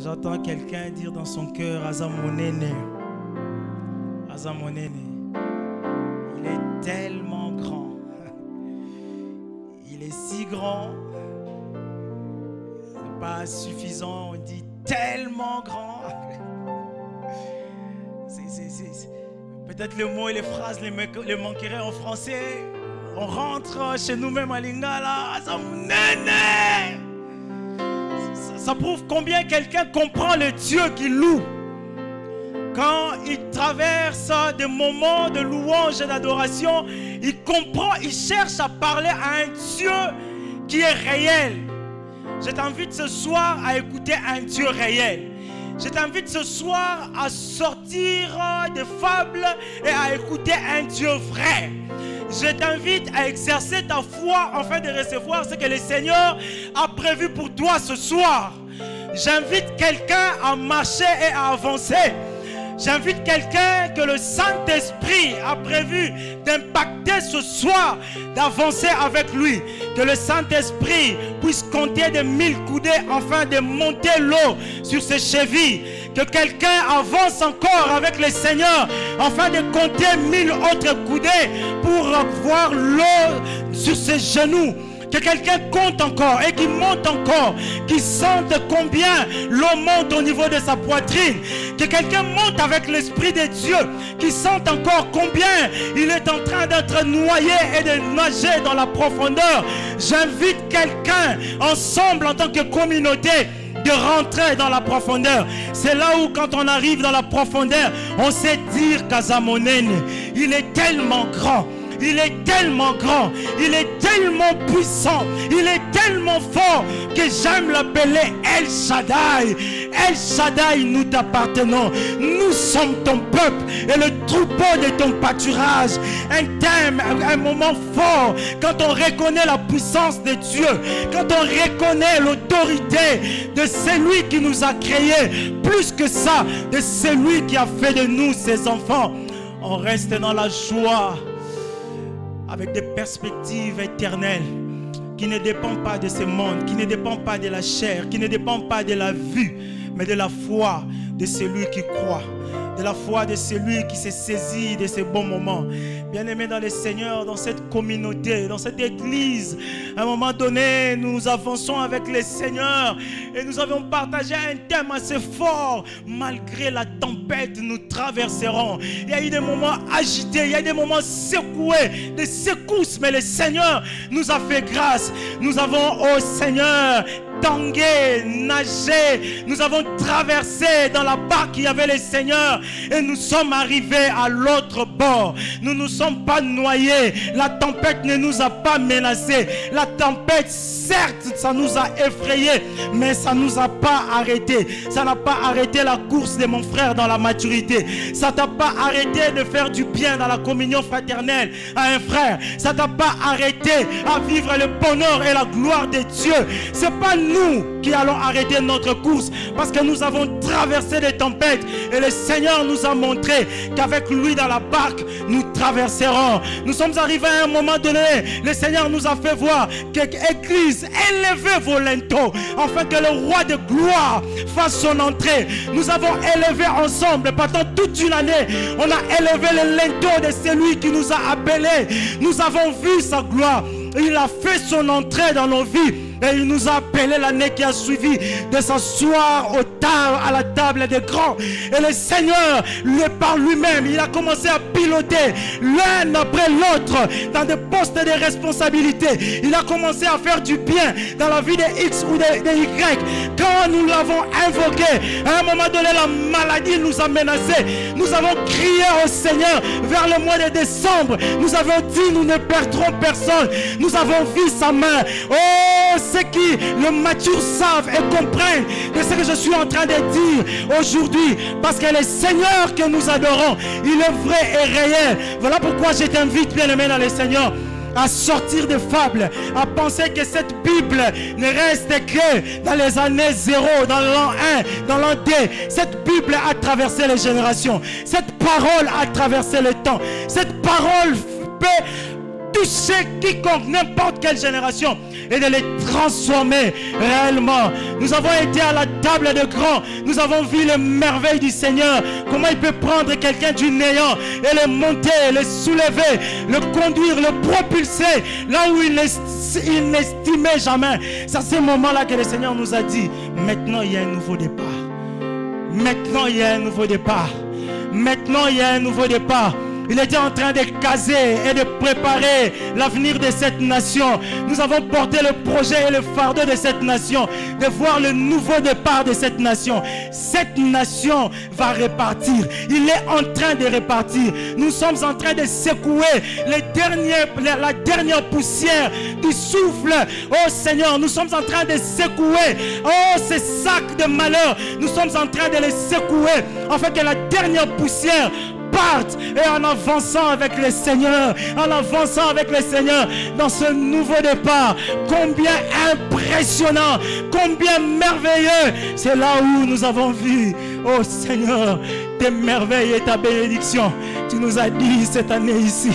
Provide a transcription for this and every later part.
J'entends quelqu'un dire dans son cœur, Azamonene. Azamonene. Il est tellement grand. Il est si grand. C'est pas suffisant, on dit tellement grand. Peut-être le mot et les phrases les manqueraient en français. On rentre chez nous-mêmes à Lingala. Azamonene. Ça prouve combien quelqu'un comprend le Dieu qu'il loue. Quand il traverse des moments de louange et d'adoration, il comprend, il cherche à parler à un Dieu qui est réel. Je t'invite ce soir à écouter un Dieu réel. Je t'invite ce soir à sortir des fables et à écouter un Dieu vrai. Je t'invite à exercer ta foi afin de recevoir ce que le Seigneur a prévu pour toi ce soir. J'invite quelqu'un à marcher et à avancer. J'invite quelqu'un que le Saint-Esprit a prévu d'impacter ce soir, d'avancer avec lui. Que le Saint-Esprit puisse compter de 1000 coudées afin de monter l'eau sur ses chevilles. Que quelqu'un avance encore avec le Seigneur afin de compter 1000 autres coudées pour voir l'eau sur ses genoux. Que quelqu'un compte encore et qui monte encore, qui sente combien l'eau monte au niveau de sa poitrine. Que quelqu'un monte avec l'Esprit de Dieu, qui sente encore combien il est en train d'être noyé et de nager dans la profondeur. J'invite quelqu'un ensemble en tant que communauté de rentrer dans la profondeur. C'est là où quand on arrive dans la profondeur, on sait dire qu'Azamonene, il est tellement grand. Il est tellement grand, il est tellement puissant, il est tellement fort que j'aime l'appeler El Shaddai. El Shaddai, nous t'appartenons. Nous sommes ton peuple et le troupeau de ton pâturage. Un thème, un moment fort quand on reconnaît la puissance de Dieu, quand on reconnaît l'autorité de celui qui nous a créés, plus que ça, de celui qui a fait de nous ses enfants. On reste dans la joie, avec des perspectives éternelles qui ne dépendent pas de ce monde, qui ne dépendent pas de la chair, qui ne dépendent pas de la vue, mais de la foi de celui qui croit, de la foi de celui qui se saisit de ces bons moments. Bien-aimés dans le Seigneur, dans cette communauté, dans cette église, à un moment donné, nous avançons avec le Seigneur et nous avons partagé un thème assez fort. Malgré la tempête, nous traverserons. Il y a eu des moments agités, il y a eu des moments secoués, des secousses, mais le Seigneur nous a fait grâce. Nous avons, oh Seigneur, tangué, nagé, nous avons traversé dans la barque qui avait le Seigneur et nous sommes arrivés à l'autre bord. Nous ne nous sommes pas noyés, la tempête ne nous a pas menacés. La tempête, certes, ça nous a effrayés, mais ça ne nous a pas arrêtés. Ça n'a pas arrêté la course de mon frère dans la maturité. Ça t'a pas arrêté de faire du bien dans la communion fraternelle à un frère. Ça t'a pas arrêté à vivre le bonheur et la gloire de Dieu. C'est pas nous qui allons arrêter notre course, parce que nous avons traversé les tempêtes et le Seigneur nous a montré qu'avec lui dans la barque nous traverserons. Nous sommes arrivés à un moment donné, le Seigneur nous a fait voir que Église, élevez vos linteaux afin que le roi de gloire fasse son entrée. Nous avons élevé ensemble pendant toute une année, on a élevé le linteau de celui qui nous a appelés. Nous avons vu sa gloire, il a fait son entrée dans nos vies. Et il nous a appelé l'année qui a suivi de s'asseoir à la table des grands. Et le Seigneur, par lui-même, il a commencé à piloter l'un après l'autre dans des postes de responsabilité. Il a commencé à faire du bien dans la vie de X ou de Y. Quand nous l'avons invoqué, à un moment donné, la maladie nous a menacés. Nous avons crié au Seigneur vers le mois de décembre. Nous avons dit, nous ne perdrons personne. Nous avons vu sa main. Oh, ceux qui le mature savent et comprennent de ce que je suis en train de dire aujourd'hui, parce que le Seigneur que nous adorons, il est vrai et réel. Voilà pourquoi je t'invite, bien-aimé dans le Seigneur, à sortir des fables, à penser que cette Bible ne reste que dans les années 0, dans l'an 1, dans l'an 2. Cette Bible a traversé les générations. Cette parole a traversé le temps. Cette parole peut toucher quiconque, n'importe quelle génération, et de les transformer réellement. Nous avons été à la table de grands, nous avons vu les merveilles du Seigneur, comment il peut prendre quelqu'un du néant et le monter, le soulever, le conduire, le propulser là où il n'estimait jamais. C'est à ce moment-là que le Seigneur nous a dit, maintenant il y a un nouveau départ. Maintenant il y a un nouveau départ. Maintenant il y a un nouveau départ. Il était en train de caser et de préparer l'avenir de cette nation. Nous avons porté le projet et le fardeau de cette nation, de voir le nouveau départ de cette nation. Cette nation va repartir. Il est en train de repartir. Nous sommes en train de secouer la dernière poussière du souffle. Oh Seigneur, nous sommes en train de secouer. Oh, ces sacs de malheur, nous sommes en train de les secouer afin que la dernière poussière parte, et en avançant avec le Seigneur, en avançant avec le Seigneur dans ce nouveau départ, combien impressionnant, combien merveilleux, c'est là où nous avons vu, oh Seigneur, tes merveilles et ta bénédiction. Tu nous as dit cette année ici,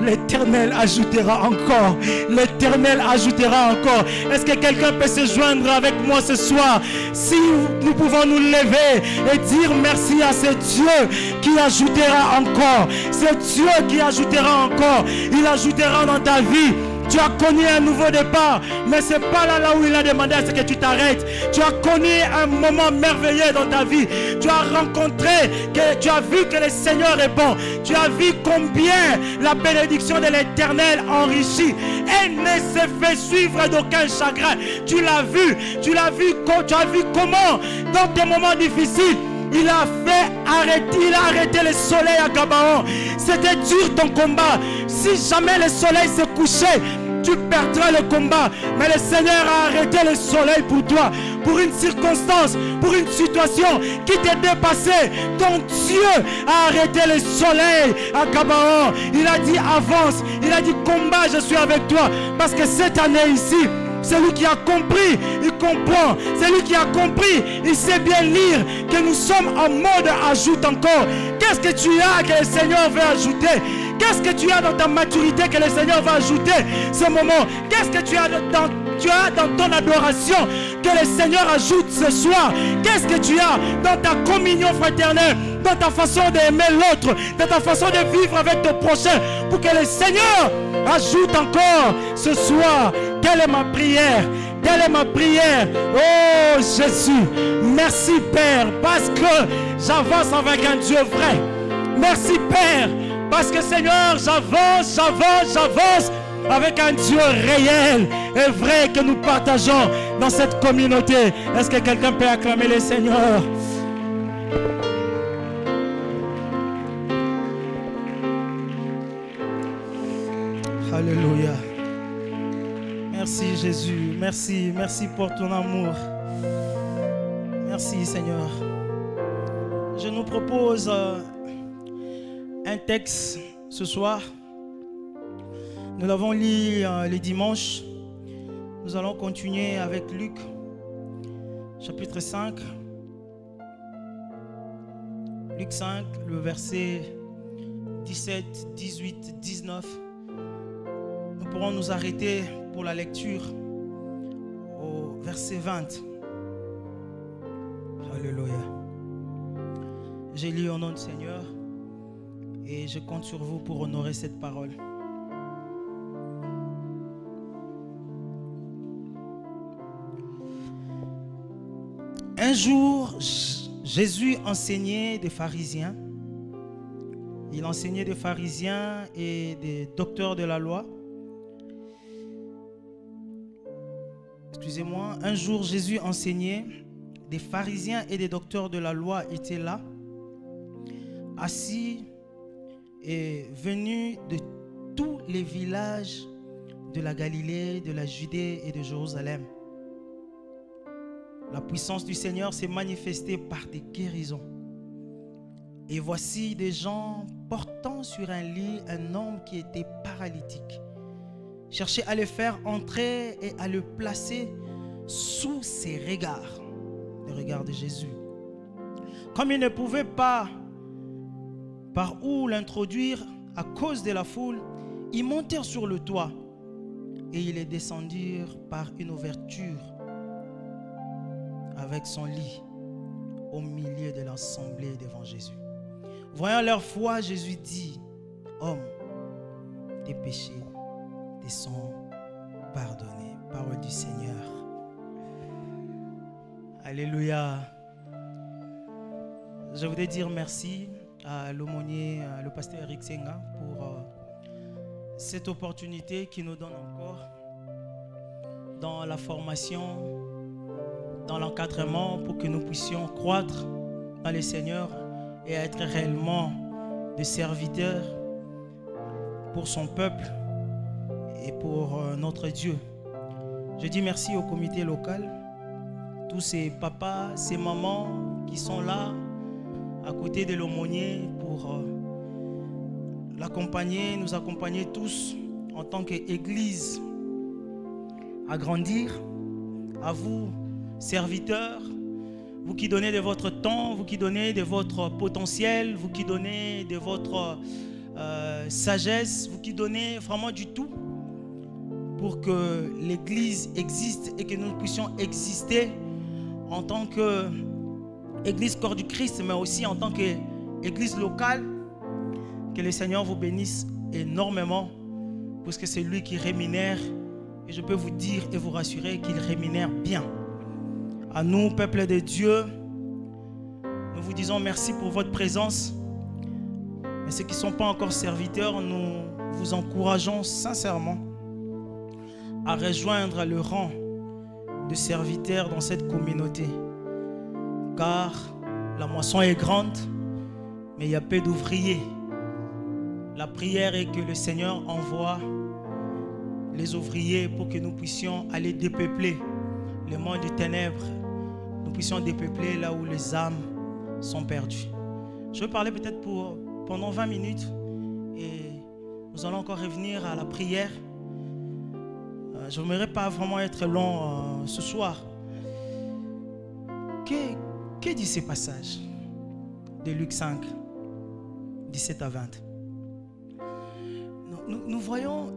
l'Éternel ajoutera encore, l'Éternel ajoutera encore. Est-ce que quelqu'un peut se joindre avec moi ce soir? Si nous pouvons nous lever et dire merci à ce Dieu qui ajoutera encore, ce Dieu qui ajoutera encore, il ajoutera dans ta vie. Tu as connu un nouveau départ, mais ce n'est pas là où il a demandé à ce que tu t'arrêtes. Tu as connu un moment merveilleux dans ta vie. Tu as rencontré, tu as vu que le Seigneur est bon. Tu as vu combien la bénédiction de l'Éternel enrichit et ne se fait suivre d'aucun chagrin. Tu l'as vu, tu as vu comment dans tes moments difficiles, il a arrêté le soleil à Gabaon. C'était dur ton combat. Si jamais le soleil se couchait, tu perdras le combat. Mais le Seigneur a arrêté le soleil pour toi, pour une circonstance, pour une situation qui t'est dépassée. Ton Dieu a arrêté le soleil à Gabaon. Il a dit avance, il a dit combat, je suis avec toi. Parce que cette année ici, celui qui a compris, il comprend. Celui qui a compris, il sait bien lire que nous sommes en mode ajoute encore. Qu'est-ce que tu as que le Seigneur veut ajouter? Qu'est-ce que tu as dans ta maturité que le Seigneur va ajouter ce moment? Qu'est-ce que tu as dans ton adoration que le Seigneur ajoute ce soir? Qu'est-ce que tu as dans ta communion fraternelle, dans ta façon d'aimer l'autre, dans ta façon de vivre avec ton prochain, pour que le Seigneur ajoute encore ce soir? Quelle est ma prière? Quelle est ma prière? Oh Jésus, merci Père, parce que j'avance avec un Dieu vrai. Merci Père, parce que Seigneur, j'avance avec un Dieu réel et vrai que nous partageons dans cette communauté. Est-ce que quelqu'un peut acclamer le Seigneur? Alléluia. Merci Jésus, merci pour ton amour. Merci Seigneur. Je nous propose un texte ce soir. Nous l'avons lu les dimanches. Nous allons continuer avec Luc, chapitre 5. Luc 5, le verset 17, 18, 19. Nous pourrons nous arrêter pour la lecture au verset 20. Alléluia. J'ai lu au nom du Seigneur et je compte sur vous pour honorer cette parole. Un jour, Jésus enseignait des pharisiens. Il enseignait des pharisiens et des docteurs de la loi. Excusez-moi. Un jour, Jésus enseignait. Des pharisiens et des docteurs de la loi étaient là, assis et venus de tous les villages de la Galilée, de la Judée et de Jérusalem. La puissance du Seigneur s'est manifestée par des guérisons. Et voici des gens portant sur un lit un homme qui était paralytique. Cherchaient à le faire entrer et à le placer sous ses regards, les regards de Jésus. Comme ils ne pouvaient pas par où l'introduire à cause de la foule, Ils montèrent sur le toit et ils descendirent par une ouverture avec son lit au milieu de l'assemblée devant Jésus. Voyant leur foi, Jésus dit: Homme, tes péchés te sont pardonnés. Parole du Seigneur. Alléluia. Je voudrais dire merci à l'aumônier, le pasteur Eric Senga, pour cette opportunité qu'il nous donne encore dans la formation, dans l'encadrement, pour que nous puissions croître dans le Seigneur et être réellement des serviteurs pour son peuple et pour notre Dieu. Je dis merci au comité local, tous ces papas, ces mamans qui sont là à côté de l'aumônier pour l'accompagner, nous accompagner tous en tant qu'Église à grandir. À vous, serviteurs, vous qui donnez de votre temps, vous qui donnez de votre potentiel, vous qui donnez de votre sagesse, vous qui donnez vraiment du tout pour que l'Église existe et que nous puissions exister en tant qu'Église corps du Christ, mais aussi en tant qu'Église locale. Que le Seigneur vous bénisse énormément, puisque c'est lui qui rémunère, et je peux vous dire et vous rassurer qu'il rémunère bien. À nous, peuple de Dieu, nous vous disons merci pour votre présence. Mais ceux qui ne sont pas encore serviteurs, nous vous encourageons sincèrement à rejoindre le rang de serviteurs dans cette communauté. Car la moisson est grande, mais il y a peu d'ouvriers. La prière est que le Seigneur envoie les ouvriers pour que nous puissions aller dépeupler le monde des ténèbres. Nous puissions dépeupler là où les âmes sont perdues. Je vais parler peut-être pendant 20 minutes et nous allons encore revenir à la prière. Je n'aimerais pas vraiment être long ce soir. Que dit ce passage de Luc 5, 17 à 20? Nous voyons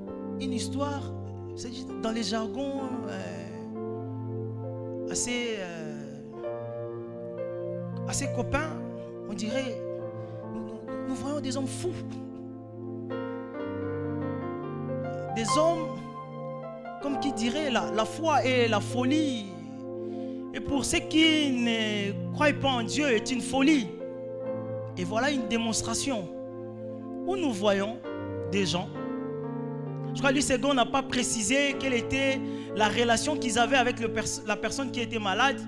une histoire dans les jargons assez copains. On dirait, nous voyons des hommes fous. Des hommes, comme qui dirait, la foi et la folie. Et pour ceux qui ne croient pas en Dieu, est une folie. Et voilà une démonstration où nous voyons des gens. Je crois que Luc II n'a pas précisé quelle était la relation qu'ils avaient avec la personne qui était malade.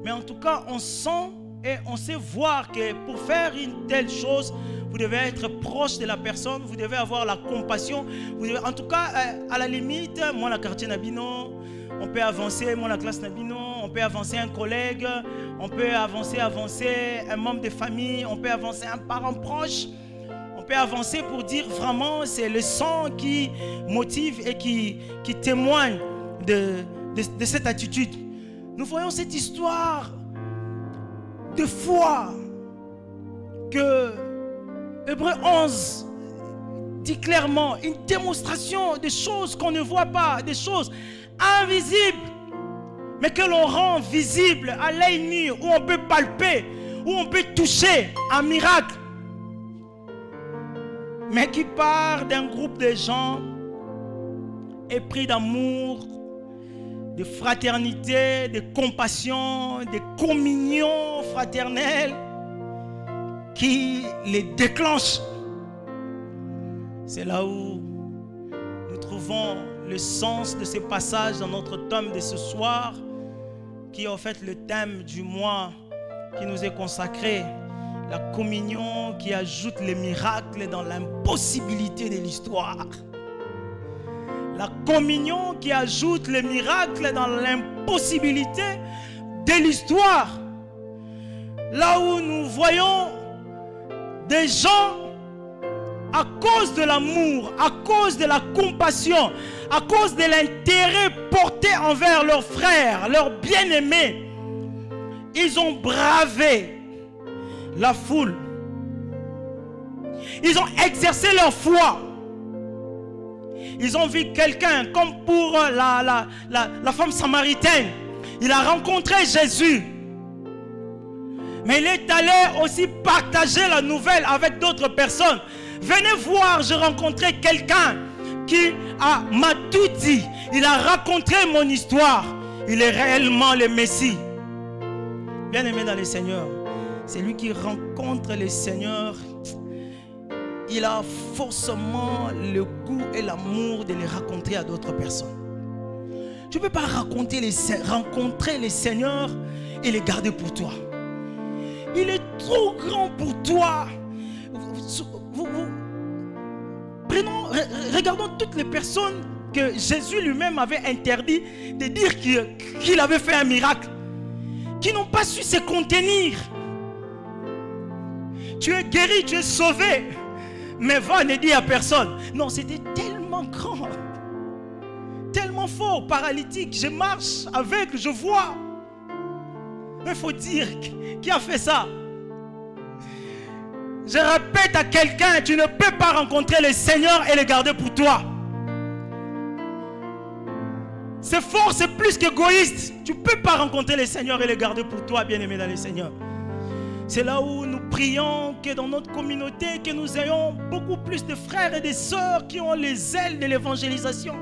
Mais en tout cas, on sent et on sait voir que pour faire une telle chose, vous devez être proche de la personne, vous devez avoir la compassion. Vous devez, en tout cas, à la limite, moi, la quartier Nabino, on peut avancer, moi, la classe Nabino, on peut avancer un collègue, on peut avancer un membre de famille, on peut avancer un parent proche. On peut avancer pour dire vraiment c'est le sang qui motive et qui témoigne de cette attitude. Nous voyons cette histoire de foi que Hébreux 11 dit clairement, une démonstration des choses qu'on ne voit pas, des choses invisibles, mais que l'on rend visibles à l'œil nu, où on peut palper, où on peut toucher un miracle. Mais qui part d'un groupe de gens épris d'amour, de fraternité, de compassion, de communion fraternelle, qui les déclenche. C'est là où nous trouvons le sens de ce passage dans notre tome de ce soir, qui est en fait le thème du mois qui nous est consacré. La communion qui ajoute les miracles dans l'impossibilité de l'histoire. La communion qui ajoute les miracles dans l'impossibilité de l'histoire. Là où nous voyons des gens, à cause de l'amour, à cause de la compassion, à cause de l'intérêt porté envers leurs frères, leurs bien-aimés, ils ont bravé la foule. Ils ont exercé leur foi. Ils ont vu quelqu'un, comme pour la femme samaritaine. Il a rencontré Jésus. Mais il est allé aussi partager la nouvelle avec d'autres personnes. Venez voir, j'ai rencontré quelqu'un qui m'a tout dit. Il a raconté mon histoire. Il est réellement le Messie. Bien-aimé dans le Seigneur, c'est lui qui rencontre le Seigneur. Il a forcément le goût et l'amour de les raconter à d'autres personnes. Tu ne peux pas rencontrer les Seigneurs et les garder pour toi. Il est trop grand pour toi. Regardons toutes les personnes que Jésus lui-même avait interdit de dire qu'il avait fait un miracle, qui n'ont pas su se contenir. Tu es guéri, tu es sauvé, mais va ne dire à personne. Non, c'était tellement grand, tellement fort, paralytique. Je marche avec, je vois. Mais il faut dire qui a fait ça. Je répète à quelqu'un, tu ne peux pas rencontrer le Seigneur et le garder pour toi. C'est fort, c'est plus qu'égoïste. Tu ne peux pas rencontrer le Seigneur et le garder pour toi, bien-aimé dans le Seigneur. C'est là où nous prions que dans notre communauté, que nous ayons beaucoup plus de frères et de sœurs qui ont les ailes de l'évangélisation.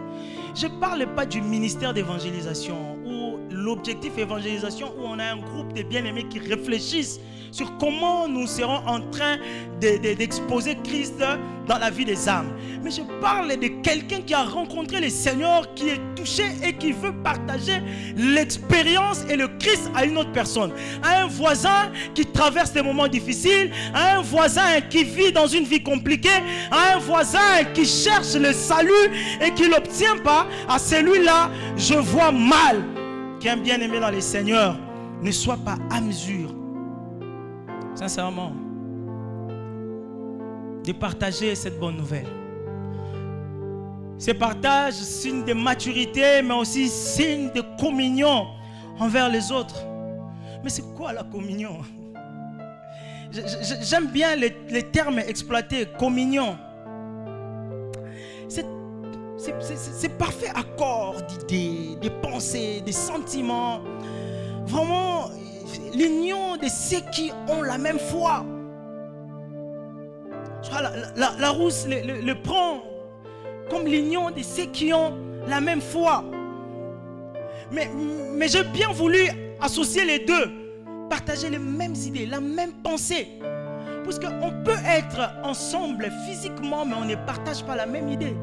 Je ne parle pas du ministère d'évangélisation ou l'objectif évangélisation où on a un groupe de bien-aimés qui réfléchissent sur comment nous serons en train d'exposer Christ dans la vie des âmes. Mais je parle de quelqu'un qui a rencontré le Seigneur, qui est touché et qui veut partager l'expérience et le Christ à une autre personne. À un voisin qui traverse des moments difficiles, à un voisin qui vit dans une vie compliquée, à un voisin qui cherche le salut et qui ne l'obtient pas. À celui-là, je vois mal qu'un bien-aimé dans le Seigneur ne soit pas à mesure, sincèrement, de partager cette bonne nouvelle. Ce partage, signe de maturité, mais aussi signe de communion envers les autres. Mais c'est quoi la communion? J'aime bien les termes exploités, communion. C'est parfait accord d'idées, de pensées, de sentiments. Vraiment, l'union de ceux qui ont la même foi. La Rousse le prend comme l'union de ceux qui ont la même foi. Mais j'ai bien voulu associer les deux, partager les mêmes idées, la même pensée. Parce qu'on peut être ensemble physiquement, mais on ne partage pas la même idée.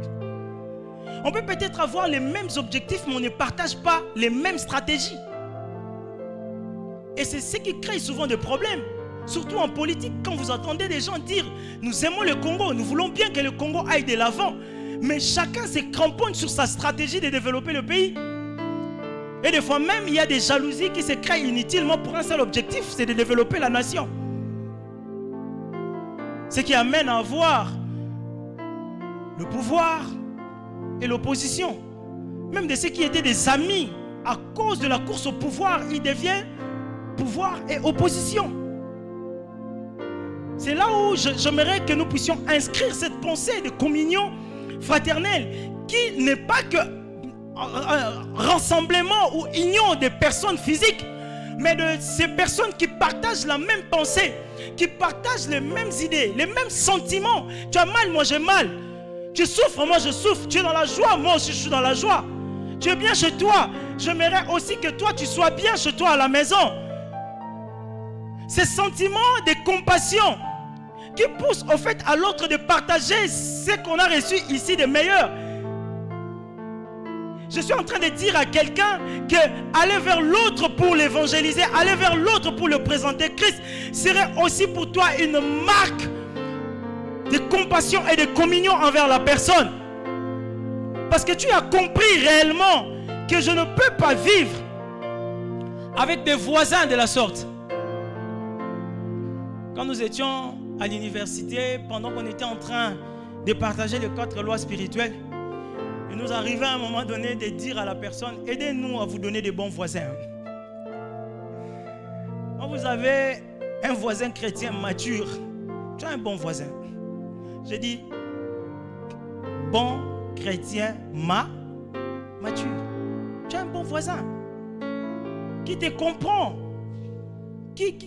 On peut peut-être avoir les mêmes objectifs, mais on ne partage pas les mêmes stratégies. Et c'est ce qui crée souvent des problèmes. Surtout en politique, quand vous entendez des gens dire « Nous aimons le Congo, nous voulons bien que le Congo aille de l'avant ». Mais chacun se cramponne sur sa stratégie de développer le pays. Et des fois même, il y a des jalousies qui se créent inutilement pour un seul objectif, c'est de développer la nation. Ce qui amène à avoir le pouvoir et l'opposition. Même de ceux qui étaient des amis, à cause de la course au pouvoir, ils deviennent pouvoir et opposition. C'est là où j'aimerais que nous puissions inscrire cette pensée de communion fraternelle qui n'est pas que rassemblement ou union des personnes physiques, mais de ces personnes qui partagent la même pensée, qui partagent les mêmes idées, les mêmes sentiments. Tu as mal, moi j'ai mal. Tu souffres, moi je souffre. Tu es dans la joie, moi aussi je suis dans la joie. Tu es bien chez toi. J'aimerais aussi que toi tu sois bien chez toi à la maison. Ces sentiments de compassion qui poussent au fait à l'autre de partager ce qu'on a reçu ici de meilleur. Je suis en train de dire à quelqu'un que aller vers l'autre pour l'évangéliser, aller vers l'autre pour le présenter Christ, serait aussi pour toi une marque de compassion et de communion envers la personne. Parce que tu as compris réellement que je ne peux pas vivre avec des voisins de la sorte. Quand nous étions à l'université, pendant qu'on était en train de partager les 4 lois spirituelles, il nous arrivait à un moment donné de dire à la personne, aidez-nous à vous donner des bons voisins. Quand vous avez un voisin chrétien mature, tu as un bon voisin. Je dis, bon chrétien mature. Tu as un bon voisin qui te comprend, qui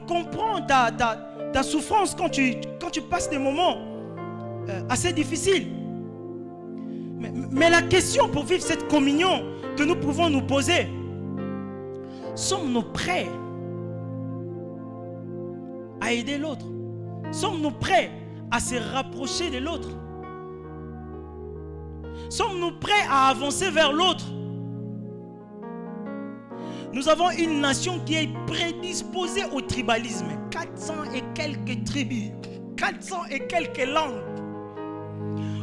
comprend ta souffrance quand tu passes des moments assez difficiles. Mais la question pour vivre cette communion que nous pouvons nous poser, sommes-nous prêts à aider l'autre? Sommes-nous prêts à se rapprocher de l'autre? Sommes-nous prêts à avancer vers l'autre? Nous avons une nation qui est prédisposée au tribalisme. 400 et quelques tribus, 400 et quelques langues.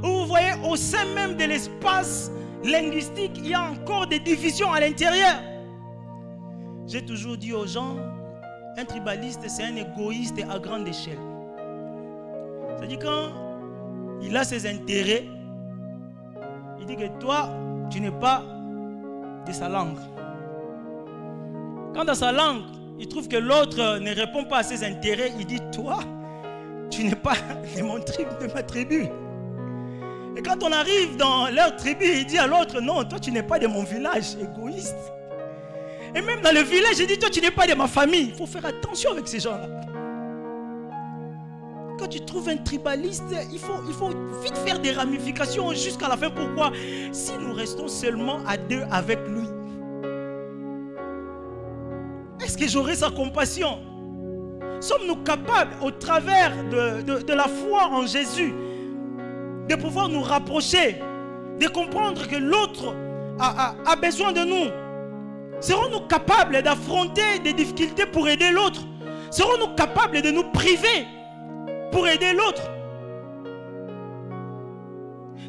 Vous voyez, au sein même de l'espace linguistique, il y a encore des divisions à l'intérieur. J'ai toujours dit aux gens, un tribaliste, c'est un égoïste à grande échelle. C'est-à-dire quand il a ses intérêts, il dit que toi, tu n'es pas de sa langue. Quand dans sa langue, il trouve que l'autre ne répond pas à ses intérêts, il dit, toi, tu n'es pas de ma tribu. Et quand on arrive dans leur tribu, il dit à l'autre, non, toi, tu n'es pas de mon village, égoïste. Et même dans le village, il dit, toi, tu n'es pas de ma famille. Il faut faire attention avec ces gens-là. Quand tu trouves un tribaliste, il faut vite faire des ramifications jusqu'à la fin. Pourquoi? Si nous restons seulement à deux avec lui, est-ce que j'aurai sa compassion? Sommes-nous capables, au travers de la foi en Jésus, de pouvoir nous rapprocher, de comprendre que l'autre a besoin de nous? Serons-nous capables d'affronter des difficultés pour aider l'autre? Serons-nous capables de nous priver pour aider l'autre?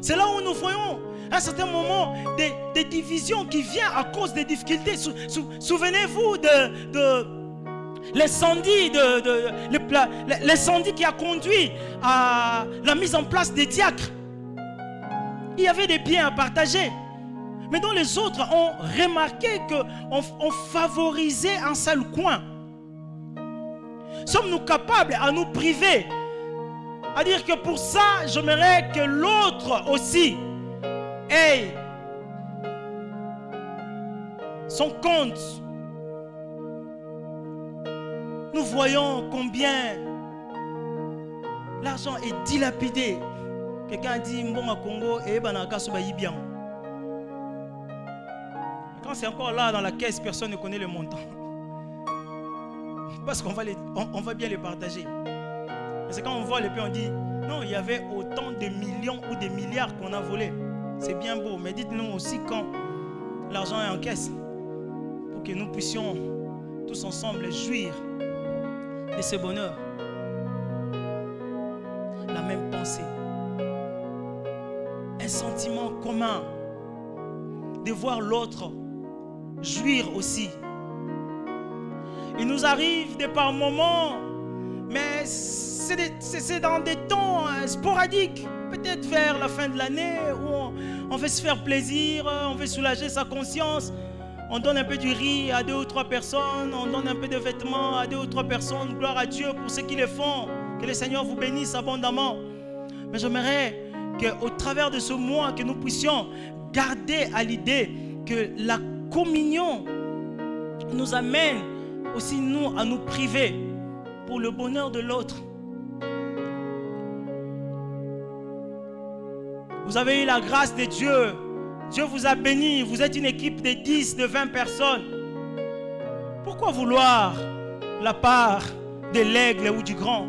C'est là où nous voyons à un certain moment des divisions qui viennent à cause des difficultés. Souvenez-vous de l'incendie qui a conduit à la mise en place des diacres. Il y avait des biens à partager, mais dont les autres ont remarqué qu'on favorisait un seul coin. Sommes-nous capables à nous priver, à dire que pour ça, j'aimerais que l'autre aussi ait son compte? Nous voyons combien l'argent est dilapidé. Quelqu'un a dit Mbonga Congo et Banaka Sobayibiam. Quand c'est encore là dans la caisse, personne ne connaît le montant. Parce qu'on va bien les partager. Mais c'est quand on voit les pays, on dit non, il y avait autant de millions ou de milliards qu'on a volés. C'est bien beau, mais dites-nous aussi quand l'argent est en caisse, pour que nous puissions tous ensemble jouir de ce bonheur. La même pensée, un sentiment commun de voir l'autre jouir aussi. Il nous arrive de par moments, mais c'est dans des temps sporadiques, peut-être vers la fin de l'année où on veut se faire plaisir, on veut soulager sa conscience. On donne un peu du riz à 2 ou 3 personnes, on donne un peu de vêtements à 2 ou 3 personnes. Gloire à Dieu pour ceux qui le font. Que le Seigneur vous bénisse abondamment. Mais j'aimerais qu'au travers de ce mois, que nous puissions garder à l'idée que la communion nous amène aussi nous à nous priver pour le bonheur de l'autre. Vous avez eu la grâce de Dieu. Dieu vous a béni. Vous êtes une équipe de 10, de 20 personnes. Pourquoi vouloir la part de l'aigle ou du grand?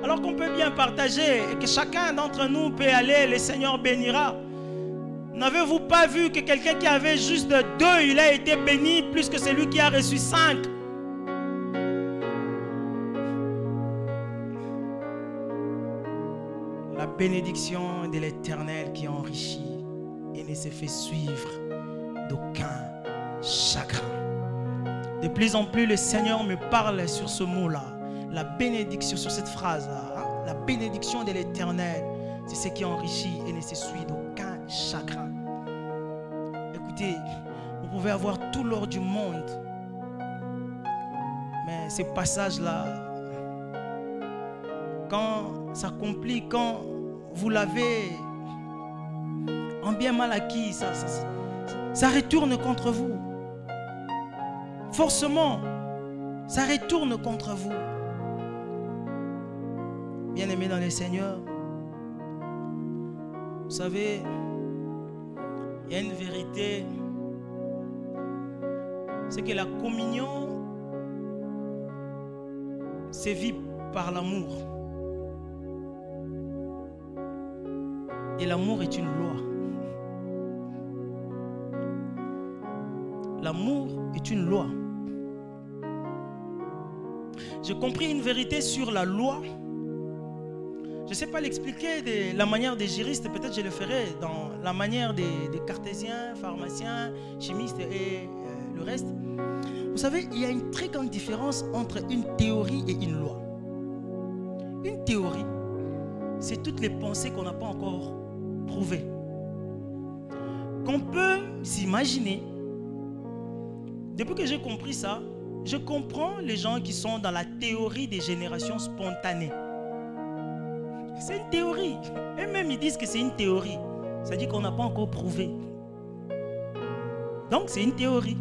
Alors qu'on peut bien partager et que chacun d'entre nous peut aller, le Seigneur bénira. N'avez-vous pas vu que quelqu'un qui avait juste 2, il a été béni plus que celui qui a reçu 5? La bénédiction de l'Éternel qui enrichit et ne se fait suivre d'aucun chagrin. De plus en plus, le Seigneur me parle sur ce mot-là. La bénédiction, sur cette phrase-là. La bénédiction de l'Éternel, c'est ce qui enrichit et ne se suit d'aucun chagrin. Écoutez, vous pouvez avoir tout l'or du monde, mais ces passages-là, quand s'accomplit, quand vous l'avez bien mal acquis, ça retourne contre vous. Forcément, ça retourne contre vous. Bien-aimés dans le Seigneur, vous savez, il y a une vérité, c'est que la communion se vit par l'amour. Et l'amour est une loi. L'amour est une loi. J'ai compris une vérité sur la loi. Je ne sais pas l'expliquer de la manière des juristes, peut-être je le ferai dans la manière des cartésiens, pharmaciens, chimistes et le reste. Vous savez, il y a une très grande différence entre une théorie et une loi. Une théorie, c'est toutes les pensées qu'on n'a pas encore prouvées. Qu'on peut s'imaginer. Depuis que j'ai compris ça, je comprends les gens qui sont dans la théorie des générations spontanées. C'est une théorie. Et même ils disent que c'est une théorie. Ça dit qu'on n'a pas encore prouvé. Donc c'est une théorie.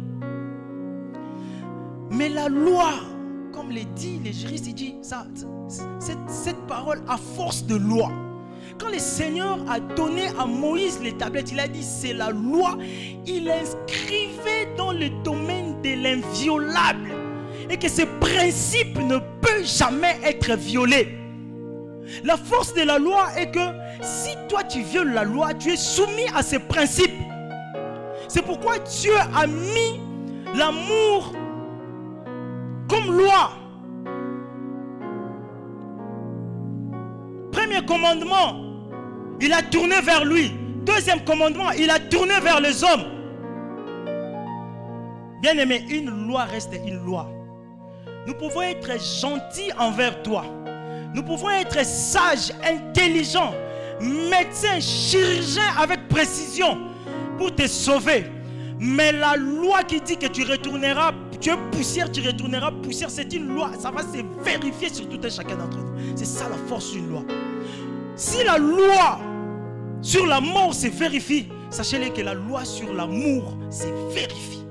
Mais la loi, comme le dit les juristes, il dit ça, cette parole à force de loi. Quand le Seigneur a donné à Moïse les tablettes, il a dit c'est la loi. Il inscrivait dans le domaine de l'inviolable. Et que ce principe ne peut jamais être violé. La force de la loi est que si toi tu violes la loi, tu es soumis à ces principes. C'est pourquoi Dieu a mis l'amour comme loi. Premier commandement, il a tourné vers lui. Deuxième commandement, il a tourné vers les hommes. Bien aimé, une loi reste une loi. Nous pouvons être gentils envers toi. Nous pouvons être sages, intelligents, médecins, chirurgiens avec précision pour te sauver. Mais la loi qui dit que tu retourneras, tu es poussière, tu retourneras poussière, c'est une loi. Ça va se vérifier sur tout un chacun d'entre nous. C'est ça la force d'une loi. Si la loi sur la mort se vérifie, sachez-le que la loi sur l'amour se vérifie.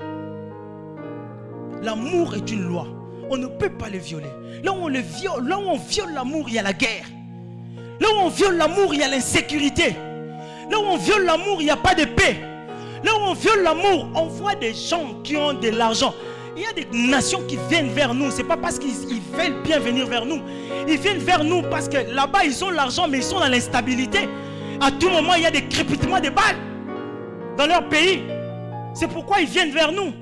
L'amour est une loi. On ne peut pas le violer. Là où on le viole, là où on viole l'amour, il y a la guerre. Là où on viole l'amour, il y a l'insécurité. Là où on viole l'amour, il n'y a pas de paix. Là où on viole l'amour, on voit des gens qui ont de l'argent. Il y a des nations qui viennent vers nous. Ce n'est pas parce qu'ils veulent bien venir vers nous. Ils viennent vers nous parce que là-bas, ils ont l'argent, mais ils sont dans l'instabilité. À tout moment, il y a des crépitements de balles dans leur pays. C'est pourquoi ils viennent vers nous.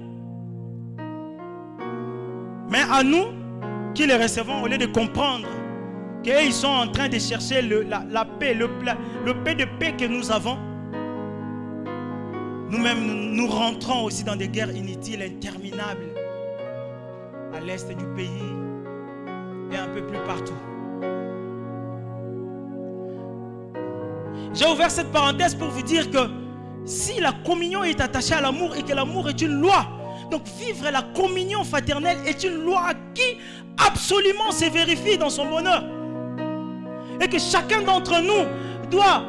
Mais à nous, qui les recevons, au lieu de comprendre qu'ils sont en train de chercher la paix, le peu de paix que nous avons, nous-mêmes, nous rentrons aussi dans des guerres inutiles, interminables, à l'est du pays et un peu plus partout. J'ai ouvert cette parenthèse pour vous dire que si la communion est attachée à l'amour et que l'amour est une loi, donc vivre la communion fraternelle est une loi qui absolument se vérifie dans son bonheur. Et que chacun d'entre nous doit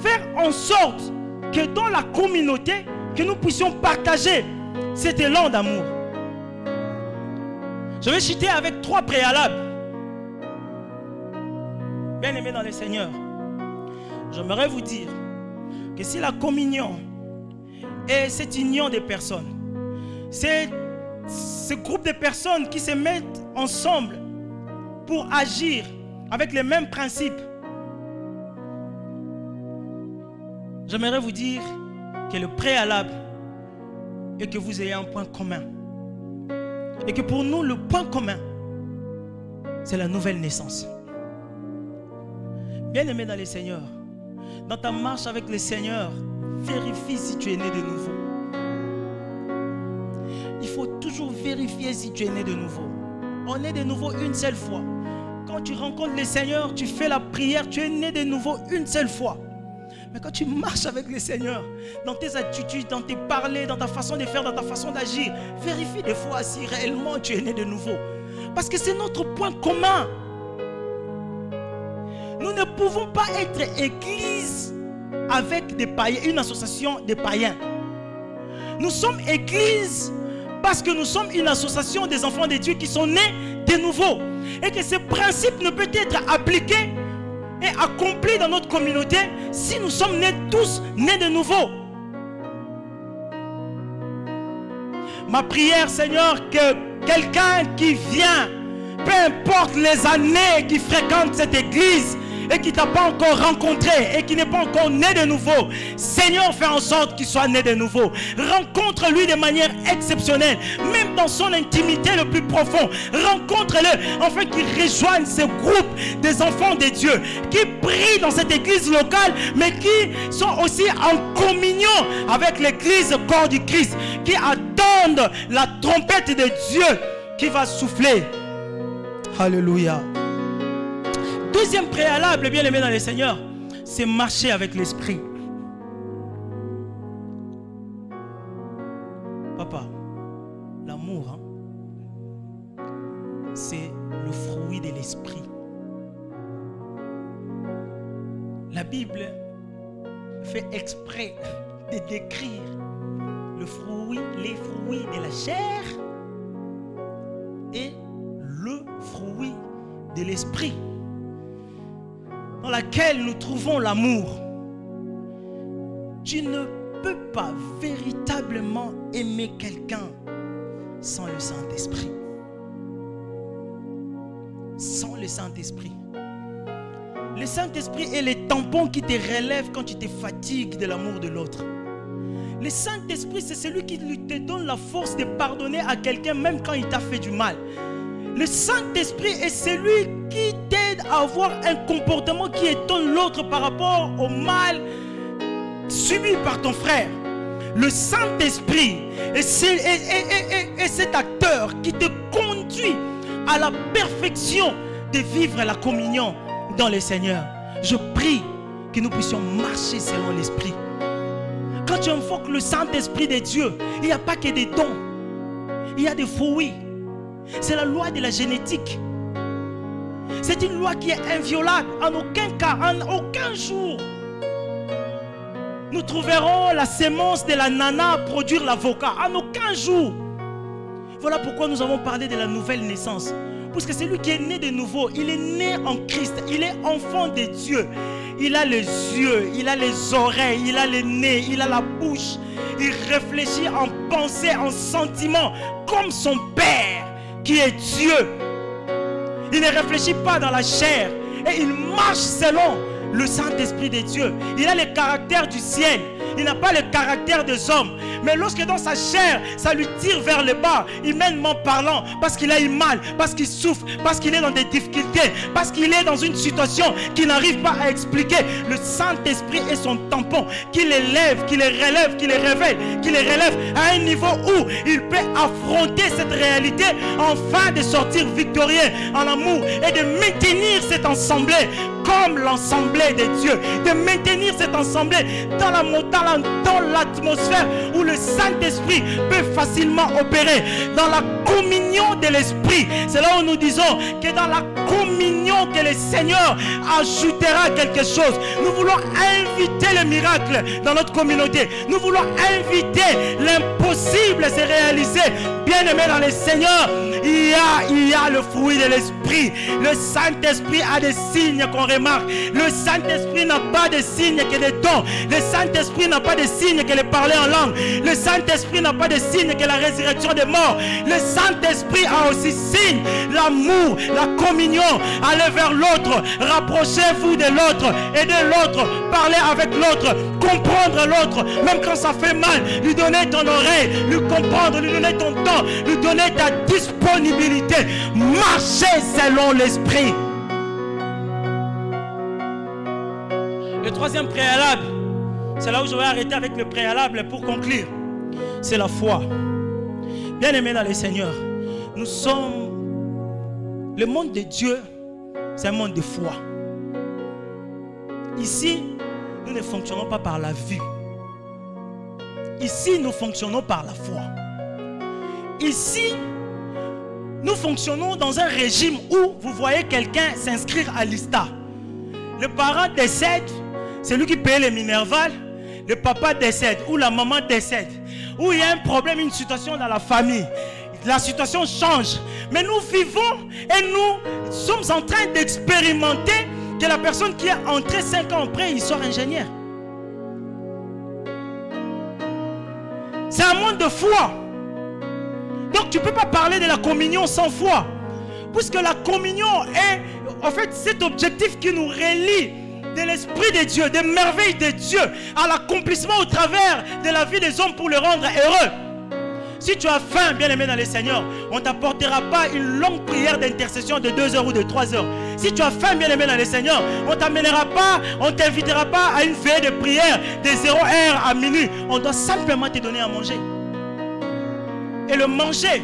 faire en sorte que dans la communauté, que nous puissions partager cet élan d'amour. Je vais citer avec 3 préalables. Bien aimés dans le Seigneur, j'aimerais vous dire que si la communion est cette union des personnes, c'est ce groupe de personnes qui se mettent ensemble pour agir avec les mêmes principes. J'aimerais vous dire que le préalable est que vous ayez un point commun. Et que pour nous, le point commun, c'est la nouvelle naissance. Bien-aimé dans le Seigneur, dans ta marche avec le Seigneur, vérifie si tu es né de nouveau. Il faut toujours vérifier si tu es né de nouveau. On est de nouveau une seule fois. Quand tu rencontres le Seigneur, tu fais la prière, tu es né de nouveau une seule fois. Mais quand tu marches avec le Seigneur, dans tes attitudes, dans tes parler, dans ta façon de faire, dans ta façon d'agir, vérifie des fois si réellement tu es né de nouveau. Parce que c'est notre point commun. Nous ne pouvons pas être église avec des païens, une association des païens. Nous sommes église parce que nous sommes une association des enfants de Dieu qui sont nés de nouveau. Et que ce principe ne peut être appliqué et accompli dans notre communauté si nous sommes tous nés de nouveau. Ma prière, Seigneur, que quelqu'un qui vient, peu importe les années qui fréquente cette église et qui ne t'a pas encore rencontré et qui n'est pas encore né de nouveau, Seigneur, fais en sorte qu'il soit né de nouveau. Rencontre-lui de manière exceptionnelle, même dans son intimité le plus profond. Rencontre-le afin qu'il rejoigne ce groupe des enfants de Dieu qui prient dans cette église locale, mais qui sont aussi en communion avec l'église corps du Christ, qui attendent la trompette de Dieu qui va souffler. Alléluia. Deuxième préalable, bien aimé dans le Seigneur, c'est marcher avec l'esprit. Papa, l'amour, c'est le fruit de l'esprit. La Bible fait exprès de décrire les fruits de la chair et le fruit de l'esprit, dans laquelle nous trouvons l'amour. Tu ne peux pas véritablement aimer quelqu'un sans le Saint-Esprit. Sans le Saint-Esprit. Le Saint-Esprit est le tampon qui te relève quand tu te fatigues de l'amour de l'autre. Le Saint-Esprit, c'est celui qui te donne la force de pardonner à quelqu'un même quand il t'a fait du mal. Le Saint-Esprit est celui qui t'aide à avoir un comportement qui étonne l'autre par rapport au mal subi par ton frère. Le Saint-Esprit est cet acteur qui te conduit à la perfection de vivre la communion dans le Seigneur. Je prie que nous puissions marcher selon l'Esprit. Quand tu invoques le Saint-Esprit de Dieu, il n'y a pas que des dons, il y a des fruits. C'est la loi de la génétique. C'est une loi qui est inviolable. En aucun cas, en aucun jour, nous trouverons la sémence de la nana produire l'avocat. En aucun jour. Voilà pourquoi nous avons parlé de la nouvelle naissance. Parce que celui qui est né de nouveau, il est né en Christ. Il est enfant de Dieu. Il a les yeux, il a les oreilles, il a le nez, il a la bouche. Il réfléchit en pensée, en sentiment, comme son Père qui est Dieu. Il ne réfléchit pas dans la chair et il marche selon le Saint-Esprit de Dieu. Il a le caractère du ciel. Il n'a pas le caractère des hommes. Mais lorsque dans sa chair, ça lui tire vers le bas, humainement parlant, parce qu'il a eu mal, parce qu'il souffre, parce qu'il est dans des difficultés, parce qu'il est dans une situation qu'il n'arrive pas à expliquer, le Saint-Esprit est son tampon, qui l'élève, qui le relève, qui le révèle, qui le relève à un niveau où il peut affronter cette réalité afin de sortir victorieux en amour et de maintenir cette assemblée comme l'assemblée de Dieu, de maintenir cette assemblée dans l'atmosphère où le Saint-Esprit peut facilement opérer, dans la communion de l'Esprit. C'est là où nous disons que dans la communion que le Seigneur ajoutera quelque chose. Nous voulons inviter le miracle dans notre communauté. Nous voulons inviter l'impossible à se réaliser. Bien-aimés dans le Seigneur, il y a le fruit de l'Esprit. Le Saint-Esprit a des signes qu'on remarque. Le Saint-Esprit n'a pas de signes que des dons. Le Saint-Esprit n'a pas de signes que le parler en langue. Le Saint-Esprit n'a pas de signes que la résurrection des morts. Le Saint-Esprit a aussi signe l'amour, la communion. Allez vers l'autre, rapprochez-vous de l'autre, aidez l'autre, parlez avec l'autre, comprendre l'autre, même quand ça fait mal, lui donner ton oreille, lui comprendre, lui donner ton temps, lui donner ta disponibilité. Marchez selon l'Esprit. Le troisième préalable, c'est là où je vais arrêter avec le préalable pour conclure. C'est la foi. Bien-aimés dans le Seigneur, nous sommes... Le monde de Dieu, c'est un monde de foi. Ici, nous ne fonctionnons pas par la vue. Ici, nous fonctionnons par la foi. Ici, nous fonctionnons dans un régime où vous voyez quelqu'un s'inscrire à l'ISTA. Le parent décède, C'est lui qui paye les Minerval, le papa décède ou la maman décède, ou il y a un problème, une situation dans la famille. La situation change. Mais nous vivons et nous sommes en train d'expérimenter que la personne qui est entrée 5 ans après, il sort ingénieur. C'est un monde de foi. Donc tu ne peux pas parler de la communion sans foi. Puisque la communion est en fait cet objectif qui nous relie de l'Esprit de Dieu, des merveilles de Dieu, à l'accomplissement au travers de la vie des hommes pour le rendre heureux. Si tu as faim, bien aimé dans le Seigneur, on ne t'apportera pas une longue prière d'intercession de 2 heures ou de 3 heures. Si tu as faim, bien aimé dans le Seigneur, on t'amènera pas, on t'invitera pas à une veillée de prière de 0 heure à minuit. On doit simplement te donner à manger. Et le manger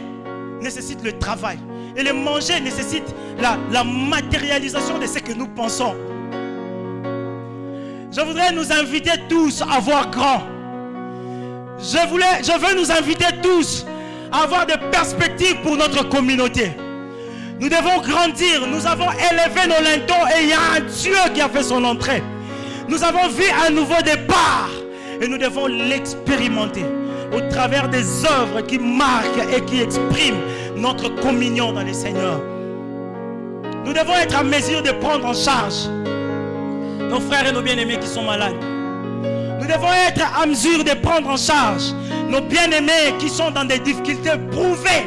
nécessite le travail. Et le manger nécessite la matérialisation de ce que nous pensons. Je voudrais nous inviter tous à voir grand. Je veux nous inviter tous à avoir des perspectives pour notre communauté. Nous devons grandir. Nous avons élevé nos linteaux et il y a un Dieu qui a fait son entrée. Nous avons vu un nouveau départ et nous devons l'expérimenter au travers des œuvres qui marquent et qui expriment notre communion dans le Seigneur. Nous devons être en mesure de prendre en charge nos frères et nos bien-aimés qui sont malades. Nous devons être en mesure de prendre en charge nos bien-aimés qui sont dans des difficultés prouvées.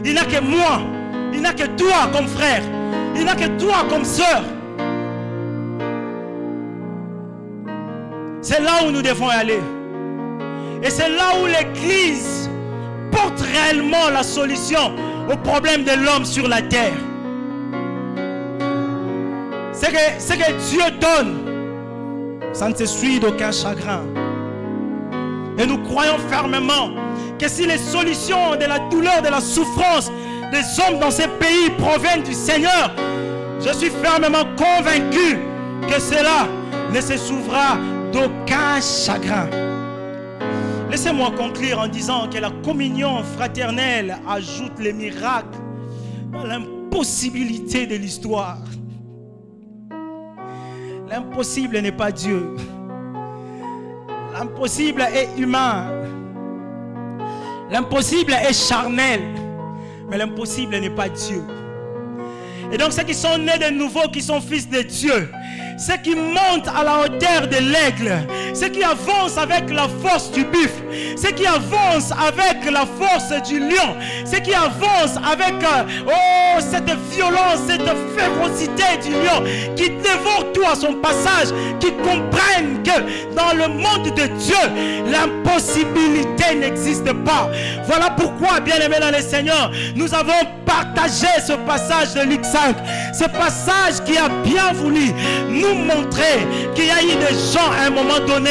Il n'a que moi, il n'a que toi comme frère, il n'a que toi comme sœur. C'est là où nous devons aller. Et c'est là où l'Église porte réellement la solution au problème de l'homme sur la terre. Ce que Dieu donne, ça ne se suit d'aucun chagrin. Et nous croyons fermement que si les solutions de la douleur, de la souffrance des hommes dans ces pays proviennent du Seigneur, je suis fermement convaincu que cela ne se souvera d'aucun chagrin. Laissez-moi conclure en disant que la communion fraternelle ajoute les miracles dans l'impossibilité de l'histoire. L'impossible n'est pas Dieu. L'impossible est humain. L'impossible est charnel. Mais l'impossible n'est pas Dieu. Et donc ceux qui sont nés de nouveau, qui sont fils de Dieu, ceux qui montent à la hauteur de l'aigle, ceux qui avancent avec la force du buffle, ceux qui avancent avec la force du lion, ceux qui avancent avec cette violence, cette férocité du lion, qui dévore tout à son passage, qui comprennent que dans le monde de Dieu, l'impossibilité n'existe pas. Voilà pourquoi, bien-aimés dans le Seigneur, nous avons partagé ce passage de Luc 5, ce passage qui a bien voulu nous montrer qu'il y a eu des gens à un moment donné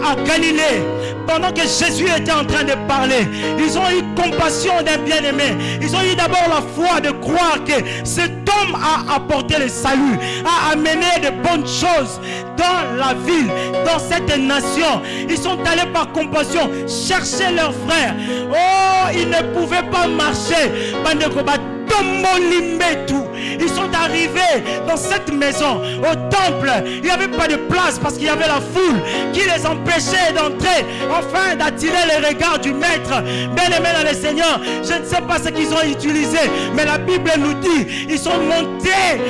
à Galilée, pendant que Jésus était en train de parler, ils ont eu compassion d'un bien-aimé. Ils ont eu d'abord la foi de croire que cet homme a apporté le salut, a amené de bonnes choses dans la ville, dans cette nation. Ils sont allés par compassion chercher leurs frères. Oh, ils ne pouvaient pas marcher. Ils sont arrivés dans cette maison, au temple. Il n'y avait pas de place parce qu'il y avait la foule qui les empêchait d'entrer, afin d'attirer les regards du maître. Bien-aimés dans le Seigneur, je ne sais pas ce qu'ils ont utilisé, mais la Bible nous dit ils sont montés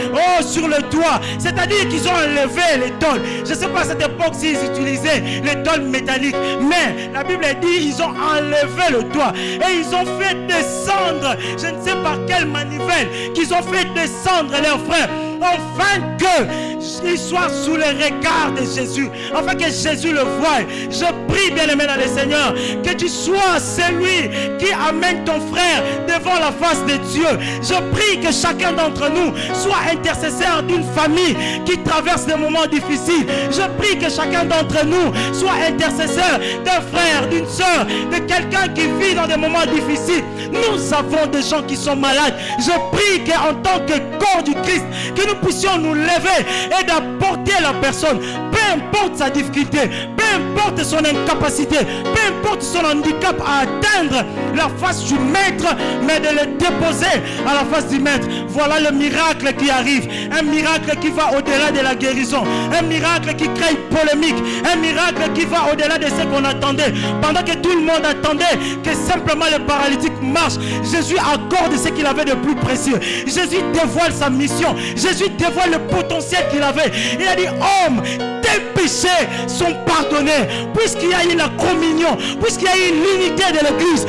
sur le toit, c'est-à-dire qu'ils ont enlevé les tôles. Je ne sais pas à cette époque s'ils utilisaient les tôles métalliques, mais la Bible dit ils ont enlevé le toit et ils ont fait descendre, je ne sais par quelle manivelle, qu'ils ont fait descendre leurs frères, afin qu'ils soient sous le regard de Jésus, afin que Jésus le voie. Je prie, bien-aimé dans le Seigneur, que tu sois celui qui amène ton frère devant la face de Dieu. Je prie que chacun d'entre nous soit intercesseur d'une famille qui traverse des moments difficiles. Je prie que chacun d'entre nous soit intercesseur d'un frère, d'une soeur, de quelqu'un qui vit dans des moments difficiles. Nous avons des gens qui sont malades. Je prie qu'en tant que corps du Christ, que nous puissions nous lever et d'apporter la personne, peu importe sa difficulté, peu importe son incapacité, peu importe son handicap, à atteindre la face du maître, mais de le déposer à la face du maître. Voilà le miracle qui arrive, un miracle qui va au-delà de la guérison, un miracle qui crée polémique, un miracle qui va au-delà de ce qu'on attendait. Pendant que tout le monde attendait que simplement le paralytique marche, Jésus accorde ce qu'il avait de plus précieux. Jésus dévoile sa mission, Jésus dévoile le potentiel qu'il avait. Il a dit: homme, tes péchés sont pardonnés. Puisqu'il y a eu la communion, puisqu'il y a eu l'unité de l'Église,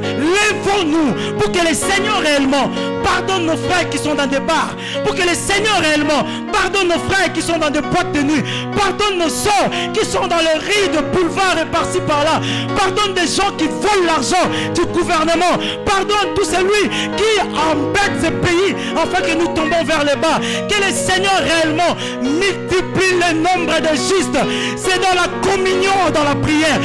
lèvons-nous pour que le Seigneur réellement pardonne nos frères qui sont dans des bars, pour que le Seigneur réellement pardonne nos frères qui sont dans des boîtes de nuit, pardonne nos soeurs qui sont dans les rues de boulevard et par-ci par-là, pardonne des gens qui volent l'argent du gouvernement, pardonne tout celui qui embête ce pays afin que nous tombons vers le bas. Que le Seigneur réellement multiplie le nombre de justes. C'est dans la communion, dans la prière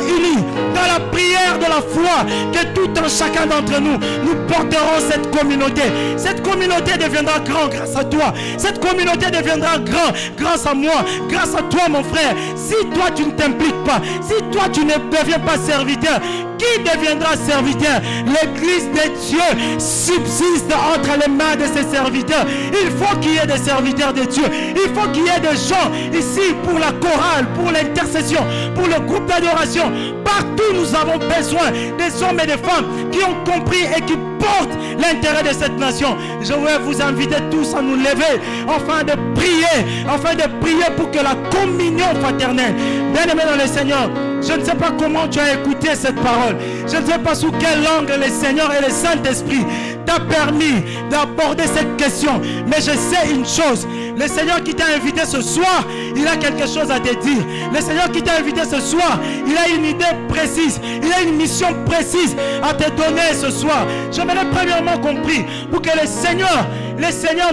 unie, dans la prière de la foi, que tout un chacun d'entre nous, nous porterons cette communauté. Cette communauté deviendra grand grâce à toi. Cette communauté deviendra grand grâce à moi, grâce à toi mon frère. Si toi tu ne t'impliques pas, si toi tu ne deviens pas serviteur, qui deviendra serviteur? L'église de Dieu subsiste entre les mains de ses serviteurs. Il faut qu'il y ait des serviteurs de Dieu. Il faut qu'il y ait des gens ici pour la chorale, pour l'intercession, pour le groupe d'adoration. Partout nous avons besoin des hommes et des femmes qui ont compris et qui portent l'intérêt de cette nation. Je vais vous inviter tous à nous lever afin de prier pour que la communion fraternelle, bien-aimés dans le Seigneur, je ne sais pas comment tu as écouté cette parole. Je ne sais pas sous quelle langue le Seigneur et le Saint-Esprit t'a permis d'aborder cette question. Mais je sais une chose. Le Seigneur qui t'a invité ce soir, il a quelque chose à te dire. Le Seigneur qui t'a invité ce soir, il a une idée précise. Il a une mission précise à te donner ce soir. Je me l'ai premièrement compris. Pour que le Seigneur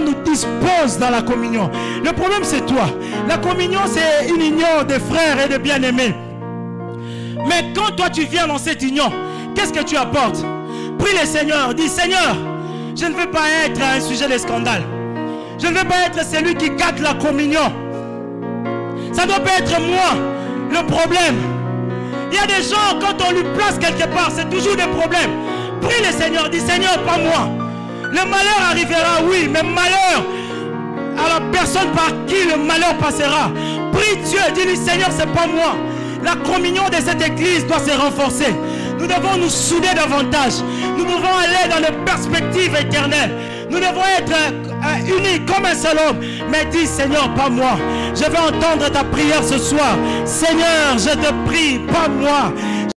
nous dispose dans la communion. Le problème c'est toi. La communion c'est une union de frères et de bien-aimés. Mais quand toi tu viens dans cette union, qu'est-ce que tu apportes? Prie le Seigneur, dis: Seigneur, je ne veux pas être un sujet de scandale. Je ne veux pas être celui qui gâte la communion. Ça ne doit pas être moi le problème. Il y a des gens, quand on lui place quelque part, c'est toujours des problèmes. Prie le Seigneur, dis: Seigneur, pas moi. Le malheur arrivera, oui, mais malheur à la personne par qui le malheur passera. Prie Dieu, dis-lui: Seigneur, c'est pas moi. La communion de cette église doit se renforcer. Nous devons nous souder davantage. Nous devons aller dans les perspectives éternelles. Nous devons être unis comme un seul homme. Mais dis: Seigneur, pas moi. Je veux entendre ta prière ce soir. Seigneur, je te prie, pas moi.